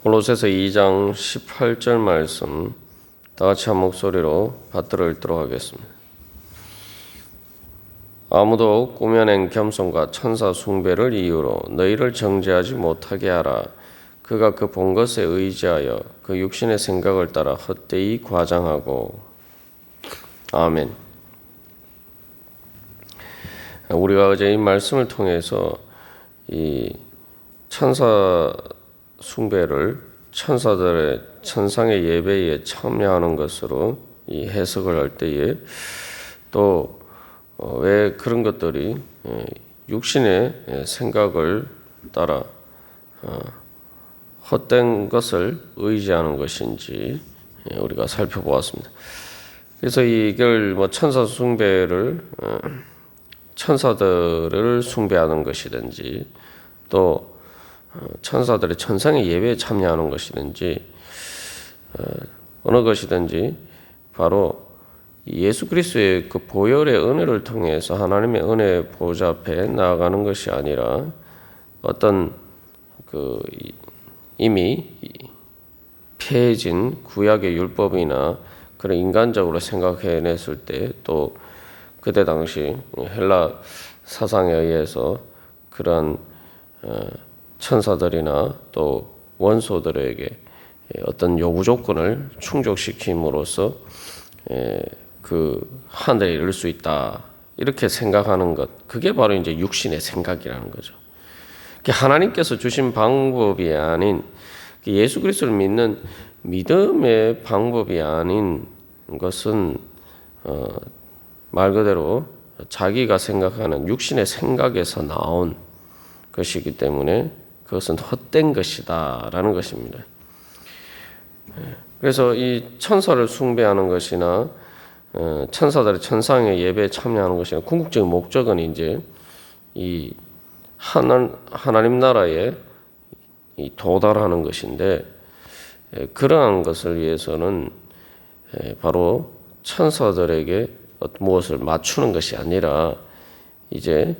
골로새서 2장 18절 말씀 다 같이 한 목소리로 받들어 읽도록 하겠습니다. 아무도 꾸며낸 겸손과 천사 숭배를 이유로 너희를 정죄하지 못하게 하라. 그가 그 본 것에 의지하여 그 육신의 생각을 따라 헛되이 과장하고. 아멘. 우리가 어제 이 말씀을 통해서 이 천사 숭배를 천사들의 천상의 예배에 참여하는 것으로 이 해석을 할 때에 또 왜 그런 것들이 육신의 생각을 따라 헛된 것을 의지하는 것인지 우리가 살펴보았습니다. 그래서 이걸 천사 숭배를 천사들을 숭배하는 것이든지 또 천사들의 천상의 예배에 참여하는 것이든지 어느 것이든지 바로 예수 그리스도의 그 보혈의 은혜를 통해서 하나님의 은혜 보좌 앞에 나아가는 것이 아니라 어떤 그 이미 폐해진 구약의 율법이나 그런 인간적으로 생각해냈을 때 또 그때 당시 헬라 사상에 의해서 그런 천사들이나 또 원소들에게 어떤 요구 조건을 충족시킴으로써 그 하늘에 이를 수 있다 이렇게 생각하는 것, 그게 바로 이제 육신의 생각이라는 거죠. 하나님께서 주신 방법이 아닌 예수 그리스도를 믿는 믿음의 방법이 아닌 것은 말 그대로 자기가 생각하는 육신의 생각에서 나온 것이기 때문에 그것은 헛된 것이다라는 것입니다. 그래서 이 천사를 숭배하는 것이나 천사들의 천상의 예배에 참여하는 것이나 궁극적인 목적은 이제 이 하나님 나라에 도달하는 것인데, 그러한 것을 위해서는 바로 천사들에게 무엇을 맞추는 것이 아니라 이제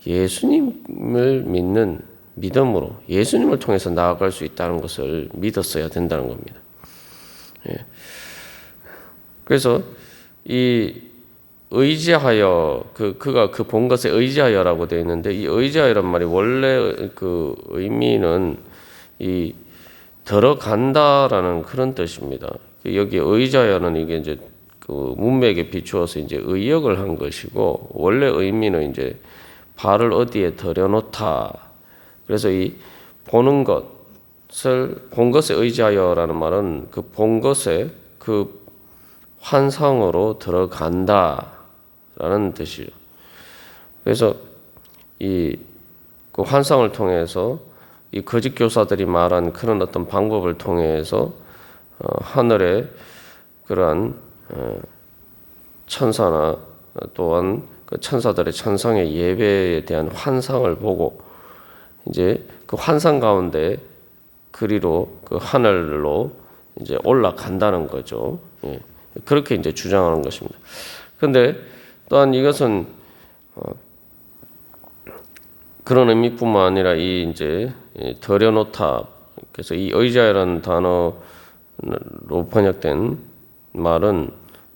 예수님을 믿는 믿음으로 예수님을 통해서 나아갈 수 있다는 것을 믿었어야 된다는 겁니다. 그래서 이 의지하여 그가 그 본 것에 의지하여라고 되어 있는데, 이 의지하여란 말이 원래 그 의미는 이 들어간다라는 그런 뜻입니다. 여기 의지하여는 이게 이제 그 문맥에 비추어서 이제 의역을 한 것이고, 원래 의미는 이제 발을 어디에 들여놓다. 그래서 이 보는 것을 본 것에 의지하여라는 말은 그 본 것에 그 환상으로 들어간다라는 뜻이죠. 그래서 이 그 환상을 통해서 이 거짓 교사들이 말한 그런 어떤 방법을 통해서 하늘의 그러한 천사나 또한 그 천사들의 천상의 예배에 대한 환상을 보고 이제 그 환상 가운데 그리로 그 하늘로 이제 올라간다는 거죠. 그렇게 이제 주장하는 것입니다. 그런데 또한 이것은 그런 의미뿐만 아니라 이 이제 들여놓다, 그래서 이 의지하라는 단어로 번역된 말은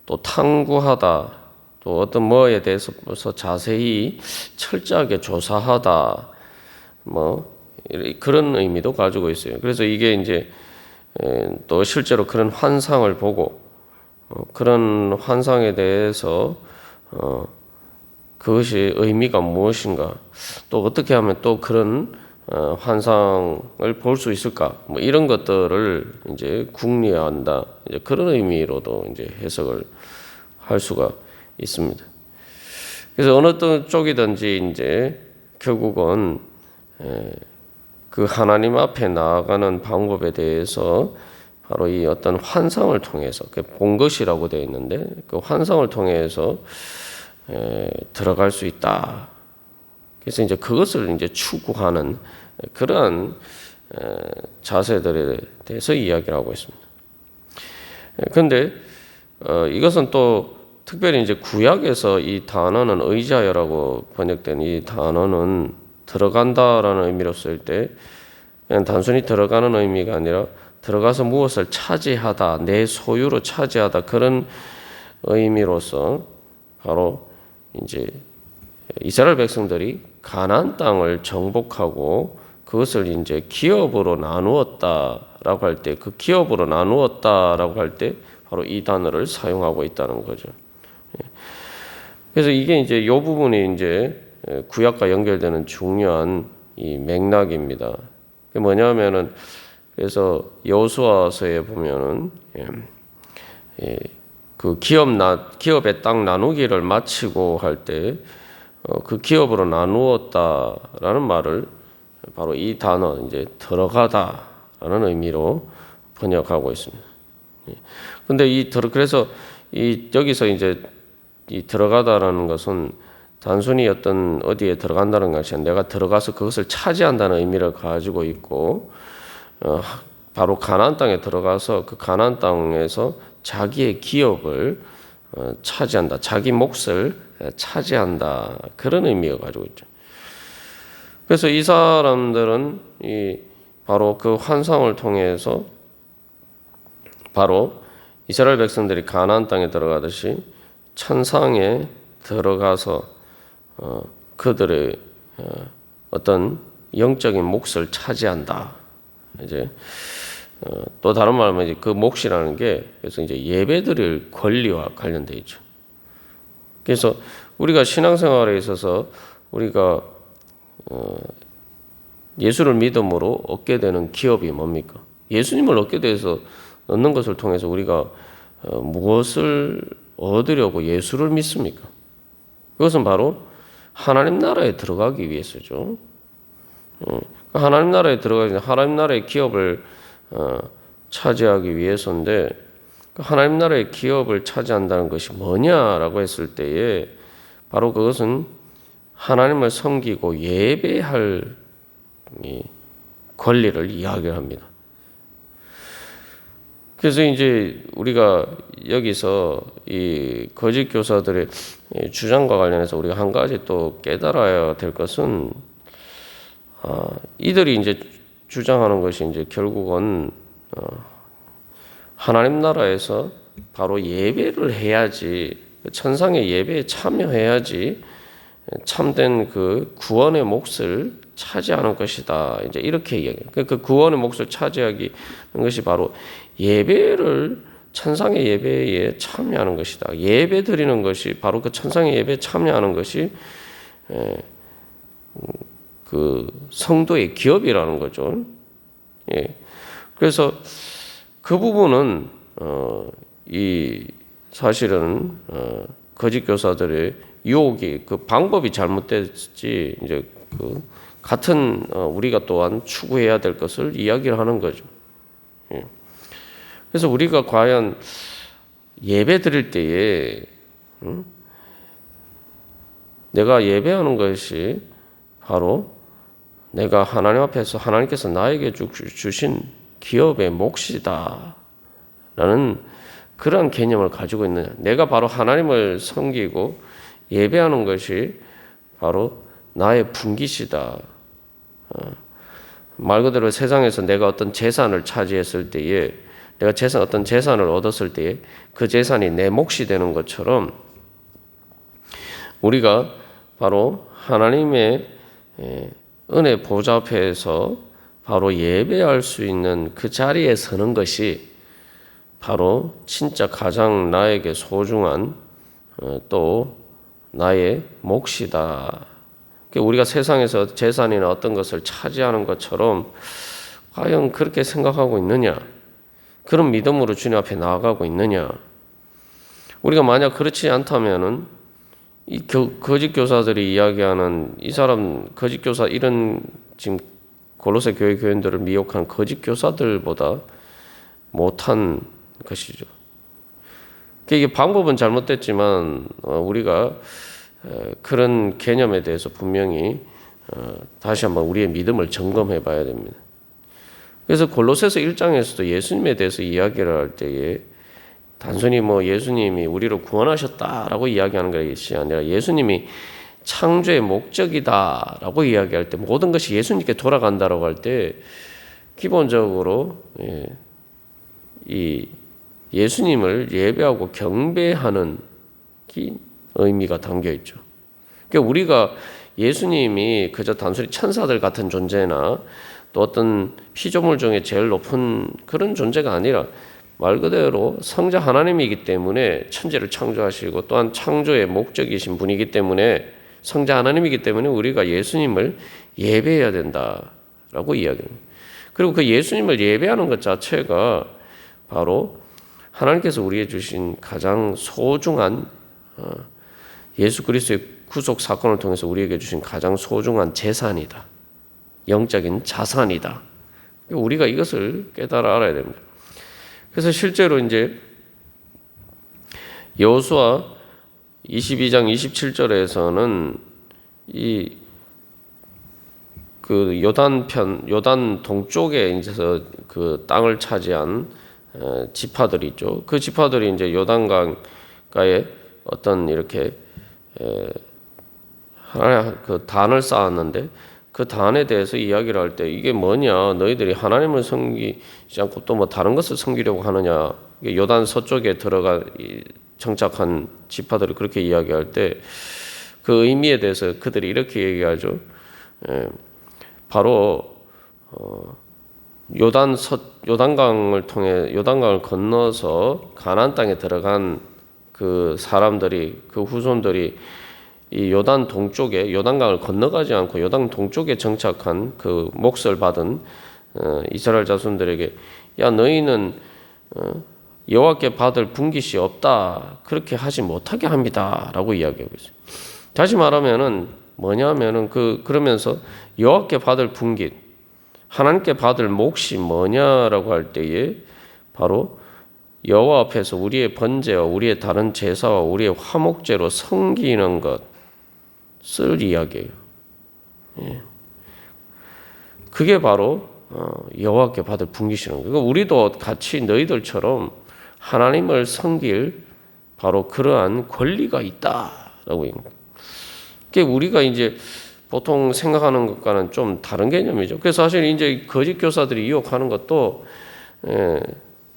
또 탐구하다, 또 어떤 뭐에 대해서 자세히 철저하게 조사하다, 뭐 그런 의미도 가지고 있어요. 그래서 이게 이제 또 실제로 그런 환상을 보고 그런 환상에 대해서 그것이 의미가 무엇인가, 또 어떻게 하면 또 그런 환상을 볼 수 있을까, 뭐 이런 것들을 이제 궁리한다, 이제 그런 의미로도 이제 해석을 할 수가 있습니다. 그래서 어느 쪽이든지 이제 결국은 그 하나님 앞에 나아가는 방법에 대해서 바로 이 어떤 환상을 통해서, 본 것이라고 되어 있는데 그 환상을 통해서 들어갈 수 있다. 그래서 이제 그것을 이제 추구하는 그러한 자세들에 대해서 이야기를 하고 있습니다. 그런데 이것은 또 특별히 이제 구약에서 이 단어는 의지하여라고 번역된 이 단어는 들어간다라는 의미로 쓸 때 그냥 단순히 들어가는 의미가 아니라 들어가서 무엇을 차지하다, 내 소유로 차지하다, 그런 의미로서 바로 이제 이스라엘 백성들이 가나안 땅을 정복하고 그것을 이제 기업으로 나누었다라고 할 때, 그 기업으로 나누었다라고 할 때 바로 이 단어를 사용하고 있다는 거죠. 그래서 이게 이제 이 부분이 이제 구약과 연결되는 중요한 이 맥락입니다. 그게 뭐냐면은, 그래서 여호수아서에 보면은 그 기업의 땅 나누기를 마치고 할 때 그 기업으로 나누었다라는 말을 바로 이 단어 이제 들어가다라는 의미로 번역하고 있습니다. 근데 그래서 여기서 이제 이 들어가다라는 것은 단순히 어디에 들어간다는 것이 아니라 내가 들어가서 그것을 차지한다는 의미를 가지고 있고, 바로 가나안 땅에 들어가서 그 가나안 땅에서 자기의 기업을 차지한다, 자기 몫을 차지한다, 그런 의미가 가지고 있죠. 그래서 이 사람들은 바로 그 환상을 통해서 바로 이스라엘 백성들이 가나안 땅에 들어가듯이 천상에 들어가서 그들의 어떤 영적인 몫을 차지한다. 이제 또 다른 말로 이제 그 몫이라는 게 그래서 이제 예배드릴 권리와 관련돼 있죠. 그래서 우리가 신앙생활에 있어서 우리가 예수를 믿음으로 얻게 되는 기업이 뭡니까? 예수님을 얻게 돼서 얻는 것을 통해서 우리가 무엇을 얻으려고 예수를 믿습니까? 그것은 바로 하나님 나라에 들어가기 위해서죠. 하나님 나라에 들어가기 위해서 하나님 나라의 기업을 차지하기 위해서인데, 하나님 나라의 기업을 차지한다는 것이 뭐냐라고 했을 때에 바로 그것은 하나님을 섬기고 예배할 권리를 이야기합니다. 그래서 이제 우리가 여기서 이 거짓 교사들의 주장과 관련해서 우리가 한 가지 또 깨달아야 될 것은, 이들이 이제 주장하는 것이 이제 결국은 하나님 나라에서 바로 예배를 해야지, 천상의 예배에 참여해야지 참된 그 구원의 몫을 차지하는 것이다. 이제 이렇게 이야기해요. 그 구원의 몫을 차지하기 것이 바로 예배를, 천상의 예배에 참여하는 것이다. 예배 드리는 것이 바로 그 천상의 예배에 참여하는 것이 그 성도의 기업이라는 거죠. 예. 그래서 그 부분은 이 사실은 거짓 교사들의 유혹이, 그 방법이 잘못됐지, 이제 그 같은 우리가 또한 추구해야 될 것을 이야기를 하는 거죠. 예. 그래서 우리가 과연 예배 드릴 때에 내가 예배하는 것이 바로 내가 하나님 앞에서 하나님께서 나에게 주신 기업의 몫이다 라는 그런 개념을 가지고 있느냐, 내가 바로 하나님을 섬기고 예배하는 것이 바로 나의 분깃이다. 말 그대로 세상에서 내가 어떤 재산을 차지했을 때에, 내가 어떤 재산을 얻었을 때에 그 재산이 내 몫이 되는 것처럼, 우리가 바로 하나님의 은혜 보좌 앞에서 바로 예배할 수 있는 그 자리에 서는 것이 바로 진짜 가장 나에게 소중한 또 나의 몫이다. 우리가 세상에서 재산이나 어떤 것을 차지하는 것처럼 과연 그렇게 생각하고 있느냐? 그런 믿음으로 주님 앞에 나아가고 있느냐? 우리가 만약 그렇지 않다면은 이 거짓 교사들이 이야기하는 이 사람 거짓 교사, 이런 지금 골로새 교회 교인들을 미혹한 거짓 교사들보다 못한 것이죠. 이게 방법은 잘못됐지만 우리가 그런 개념에 대해서 분명히 다시 한번 우리의 믿음을 점검해 봐야 됩니다. 그래서 골로새서 1장에서도 예수님에 대해서 이야기를 할 때에 단순히 예수님이 우리를 구원하셨다라고 이야기하는 것이 아니라 예수님이 창조의 목적이다라고 이야기할 때, 모든 것이 예수님께 돌아간다라고 할 때 기본적으로 이 예수님을 예배하고 경배하는 의미가 담겨 있죠. 그러니까 우리가 예수님이 그저 단순히 천사들 같은 존재나 또 어떤 피조물 중에 제일 높은 그런 존재가 아니라 말 그대로 성자 하나님이기 때문에 천지를 창조하시고 또한 창조의 목적이신 분이기 때문에 성자 하나님이기 때문에 우리가 예수님을 예배해야 된다라고 이야기합니다. 그리고 그 예수님을 예배하는 것 자체가 바로 하나님께서 우리에게 주신 가장 소중한 예수 그리스도의 구속 사건을 통해서 우리에게 주신 가장 소중한 재산이다. 영적인 자산이다. 우리가 이것을 깨달아 알아야 됩니다. 그래서 실제로 이제 여호수아 22장 27절에서는 그 요단 동쪽에 이제서 그 땅을 차지한 지파들이 있죠. 그 지파들이 이제 요단강가에 어떤 이렇게 하나의 그 단을 쌓았는데 그 단에 대해서 이야기를 할 때 이게 뭐냐, 너희들이 하나님을 섬기지 않고 또 뭐 다른 것을 섬기려고 하느냐, 요단 서쪽에 들어가 정착한 지파들이 그렇게 이야기할 때 그 의미에 대해서 그들이 이렇게 얘기하죠. 바로 요단강을 통해 요단강을 건너서 가나안 땅에 들어간 그 사람들이, 그 후손들이 이 요단 동쪽에, 요단강을 건너가지 않고 요단 동쪽에 정착한 그 몫을 받은 이스라엘 자손들에게, 야 너희는 여호와께 받을 분깃이 없다, 그렇게 하지 못하게 합니다라고 이야기하고 있어요. 다시 말하면은 뭐냐면은 그러면서 여호와께 받을 분깃, 하나님께 받을 몫이 뭐냐라고 할 때에 바로 여호와 앞에서 우리의 번제와 우리의 다른 제사와 우리의 화목제로 섬기는 것을 이야기해요. 그게 바로 여호와께 받을 분깃이라는 거예요. 우리도 같이 너희들처럼 하나님을 섬길 바로 그러한 권리가 있다라고 얘기합니다. 그게 우리가 이제 보통 생각하는 것과는 좀 다른 개념이죠. 그래서 사실 이제 거짓 교사들이 유혹하는 것도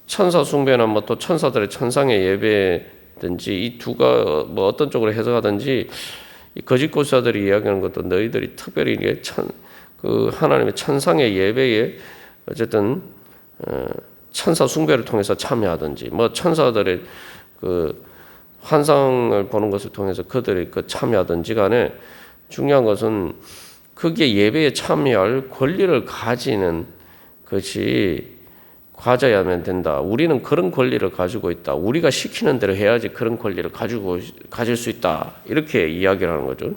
천사 숭배나 뭐 또 천사들의 천상의 예배든지 이 두가 뭐 어떤 쪽으로 해석하든지 이 거짓 교사들이 이야기하는 것도 너희들이 특별히 이게 그 하나님의 천상의 예배에 어쨌든 천사 숭배를 통해서 참여하든지 뭐 천사들의 그 환상을 보는 것을 통해서 그들이 그 참여하든지 간에 중요한 것은 그게 예배에 참여할 권리를 가지는 것이 가져야만 된다. 우리는 그런 권리를 가지고 있다. 우리가 시키는 대로 해야지 그런 권리를 가질 수 있다. 이렇게 이야기를 하는 거죠.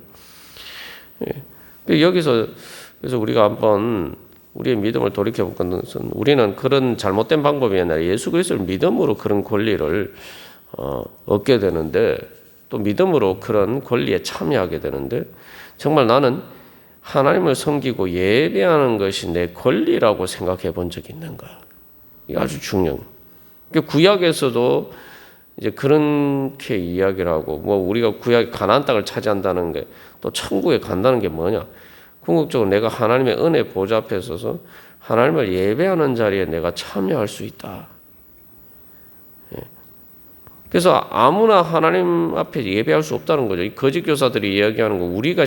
여기서 그래서 우리가 한번 우리의 믿음을 돌이켜 볼 것은 우리는 그런 잘못된 방법이 아니라 예수 그리스도를 믿음으로 그런 권리를 얻게 되는데 또 믿음으로 그런 권리에 참여하게 되는데 정말 나는 하나님을 섬기고 예배하는 것이 내 권리라고 생각해 본 적이 있는가? 이게 아주 중요해요. 구약에서도 이제 그렇게 이야기를 하고 뭐 우리가 구약 가나안 땅을 차지한다는 게 또 천국에 간다는 게 뭐냐? 궁극적으로 내가 하나님의 은혜 보좌 앞에 서서 하나님을 예배하는 자리에 내가 참여할 수 있다. 그래서 아무나 하나님 앞에 예배할 수 없다는 거죠. 이 거짓 교사들이 이야기하는 거 우리가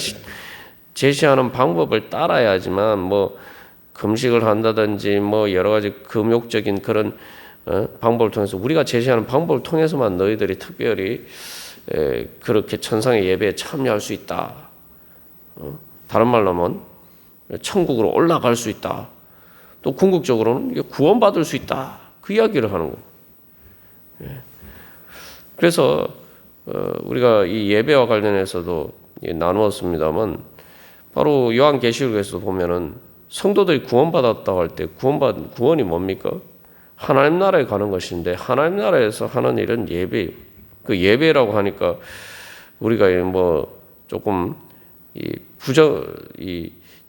제시하는 방법을 따라야지만 뭐 금식을 한다든지 뭐 여러 가지 금욕적인 그런 방법을 통해서 우리가 제시하는 방법을 통해서만 너희들이 특별히 그렇게 천상의 예배에 참여할 수 있다. 다른 말로 하면 천국으로 올라갈 수 있다. 또 궁극적으로는 구원받을 수 있다. 그 이야기를 하는 거예요. 그래서 우리가 이 예배와 관련해서도 나누었습니다만 바로 요한계시록에서 보면은 성도들이 구원받았다고 할 때 구원이 뭡니까? 하나님 나라에 가는 것인데 하나님 나라에서 하는 일은 예배예요. 그 예배라고 하니까 우리가 뭐 조금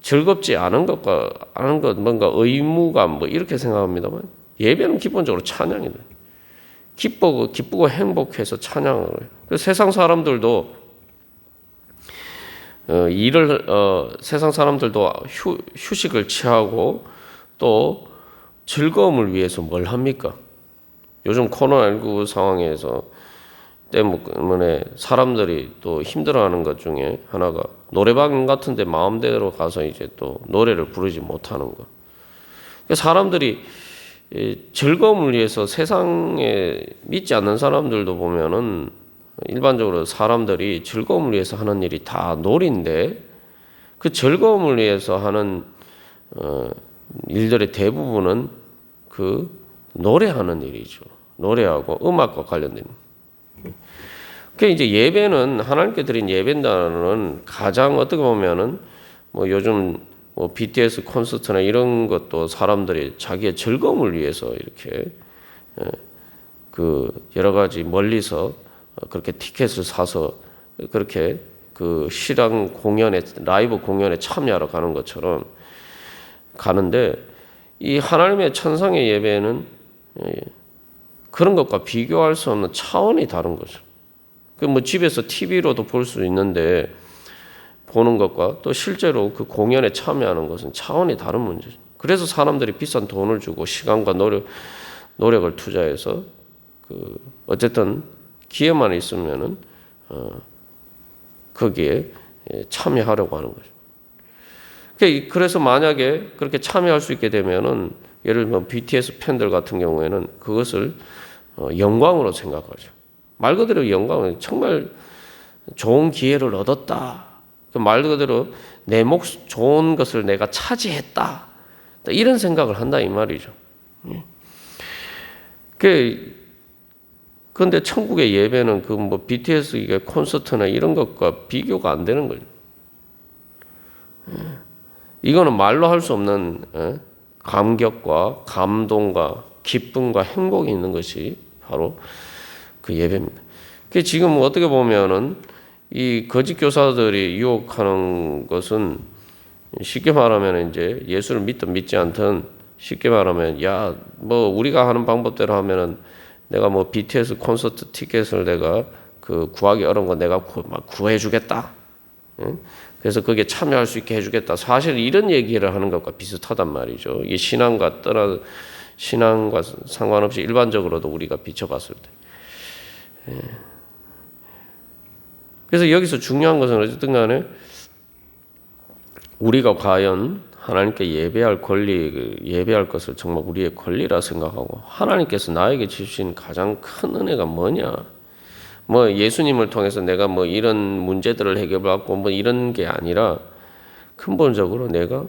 즐겁지 않은 것 뭔가 의무감 뭐 이렇게 생각합니다만 예배는 기본적으로 찬양이다. 기쁘고 행복해서 찬양을 해요. 그래서 세상 사람들도 세상 사람들도 휴식을 취하고 또 즐거움을 위해서 뭘 합니까? 요즘 코로나19 상황에서 때문에 사람들이 또 힘들어하는 것 중에 하나가 노래방 같은 데 마음대로 가서 이제 또 노래를 부르지 못하는 것. 사람들이 즐거움을 위해서 세상에 믿지 않는 사람들도 보면은 일반적으로 사람들이 즐거움을 위해서 하는 일이 다 놀인데 그 즐거움을 위해서 하는 일들의 대부분은 그 노래하는 일이죠. 노래하고 음악과 관련된. 그 이제 예배는 하나님께 드린 예배는 가장 어떻게 보면은 뭐 요즘 뭐 BTS 콘서트나 이런 것도 사람들이 자기의 즐거움을 위해서 이렇게 그 여러 가지 멀리서 그렇게 티켓을 사서 그렇게 그 실황 공연에 라이브 공연에 참여하러 가는 것처럼 가는데 이 하나님의 천상의 예배는 그런 것과 비교할 수 없는 차원이 다른 거죠. 그 뭐 집에서 TV로도 볼 수 있는데 보는 것과 또 실제로 그 공연에 참여하는 것은 차원이 다른 문제죠. 그래서 사람들이 비싼 돈을 주고 시간과 노력을 투자해서 그 어쨌든 기회만 있으면은 거기에 참여하려고 하는 거죠. 그래서 만약에 그렇게 참여할 수 있게 되면은 예를 들면 BTS 팬들 같은 경우에는 그것을 영광으로 생각하죠. 말 그대로 영광은 정말 좋은 기회를 얻었다. 말 그대로 내 몫 좋은 것을 내가 차지했다. 이런 생각을 한다 이 말이죠. 그런데 천국의 예배는 그 뭐 BTS 콘서트나 이런 것과 비교가 안 되는 거죠. 이거는 말로 할 수 없는 감격과 감동과 기쁨과 행복이 있는 것이 바로 그 예배입니다. 지금 어떻게 보면은 이 거짓 교사들이 유혹하는 것은 쉽게 말하면 이제 예수를 믿든 믿지 않든 쉽게 말하면 야 뭐 우리가 하는 방법대로 하면은 내가 뭐 BTS 콘서트 티켓을 내가 그 구하기 어려운 거 내가 구해주겠다. 그래서 거기에 참여할 수 있게 해주겠다. 사실 이런 얘기를 하는 것과 비슷하단 말이죠. 이 신앙과 상관없이 일반적으로도 우리가 비춰봤을 때. 그래서 여기서 중요한 것은 어쨌든 간에 우리가 과연 하나님께 예배할 것을 정말 우리의 권리라 생각하고 하나님께서 나에게 주신 가장 큰 은혜가 뭐냐? 뭐 예수님을 통해서 내가 뭐 이런 문제들을 해결받고 뭐 이런 게 아니라 근본적으로 내가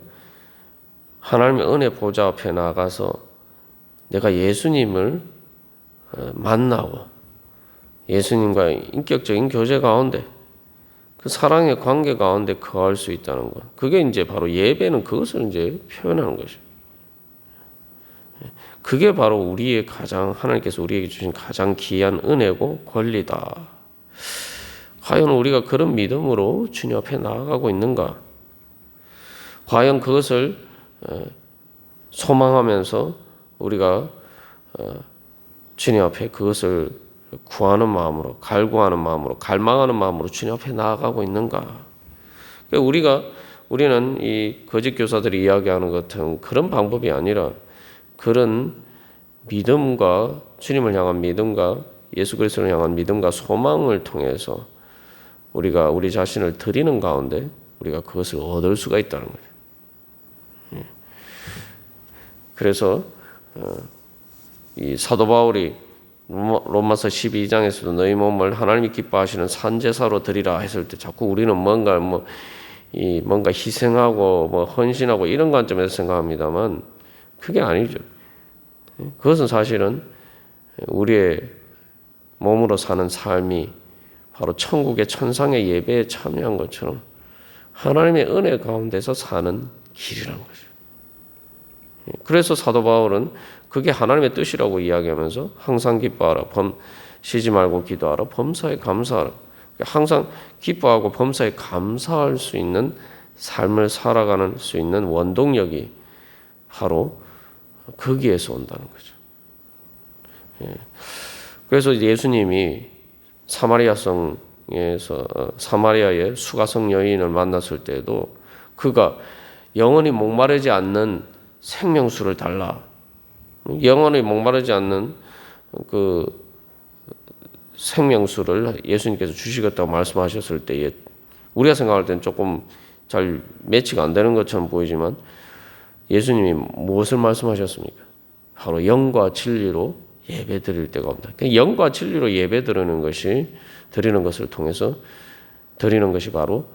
하나님의 은혜 보좌 앞에 나가서 내가 예수님을 만나고 예수님과 인격적인 교제 가운데 그 사랑의 관계 가운데 거할 수 있다는 것. 그게 이제 바로 예배는 그것을 이제 표현하는 것이죠. 그게 바로 우리의 하나님께서 우리에게 주신 가장 귀한 은혜고 권리다. 과연 우리가 그런 믿음으로 주님 앞에 나아가고 있는가? 과연 그것을 소망하면서 우리가 주님 앞에 그것을 구하는 마음으로, 갈구하는 마음으로, 갈망하는 마음으로 주님 앞에 나아가고 있는가? 우리는 이 거짓 교사들이 이야기하는 것 같은 그런 방법이 아니라 그런 믿음과 주님을 향한 믿음과 예수 그리스도를 향한 믿음과 소망을 통해서 우리가 우리 자신을 드리는 가운데 우리가 그것을 얻을 수가 있다는 거예요. 그래서 이 사도 바울이 로마서 12장에서도 너희 몸을 하나님이 기뻐하시는 산제사로 드리라 했을 때 자꾸 우리는 뭔가 희생하고 헌신하고 이런 관점에서 생각합니다만 그게 아니죠. 그것은 사실은 우리의 몸으로 사는 삶이 바로 천국의 천상의 예배에 참여한 것처럼 하나님의 은혜 가운데서 사는 길이라는 거죠. 그래서 사도 바울은 그게 하나님의 뜻이라고 이야기하면서 항상 기뻐하라, 쉬지 말고 기도하라, 범사에 감사하라. 항상 기뻐하고 범사에 감사할 수 있는 삶을 살아가는 수 있는 원동력이 바로 거기에서 온다는 거죠. 그래서 예수님이 사마리아의 수가성 여인을 만났을 때도 그가 영원히 목마르지 않는 생명수를 달라. 영원히 목마르지 않는 그 생명수를 예수님께서 주시겠다고 말씀하셨을 때에 우리가 생각할 때는 조금 잘 매치가 안 되는 것처럼 보이지만 예수님이 무엇을 말씀하셨습니까? 바로 영과 진리로 예배 드릴 때가 온다. 영과 진리로 예배 드리는 것을 통해서 드리는 것이 바로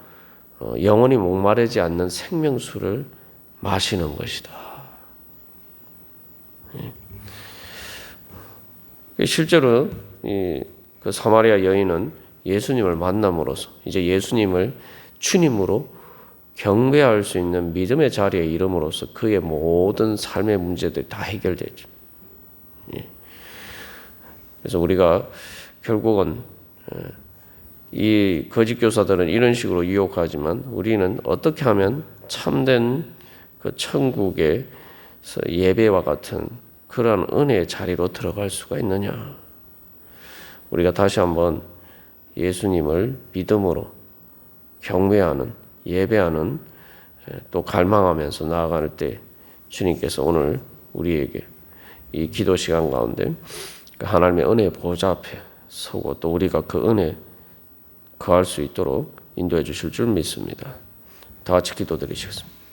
영원히 목마르지 않는 생명수를 마시는 것이다. 실제로 그 사마리아 여인은 예수님을 만남으로써 이제 예수님을 주님으로 경배할 수 있는 믿음의 자리에 이름으로써 그의 모든 삶의 문제들이 다 해결되죠. 그래서 우리가 결국은 이 거짓 교사들은 이런 식으로 유혹하지만 우리는 어떻게 하면 참된 그 천국의 예배와 같은 그러한 은혜의 자리로 들어갈 수가 있느냐? 우리가 다시 한번 예수님을 믿음으로 경배하는, 예배하는, 또 갈망하면서 나아갈 때 주님께서 오늘 우리에게 이 기도 시간 가운데 하나님의 은혜의 보좌 앞에 서고 또 우리가 그 은혜 거할 수 있도록 인도해 주실 줄 믿습니다. 다 같이 기도드리시겠습니다.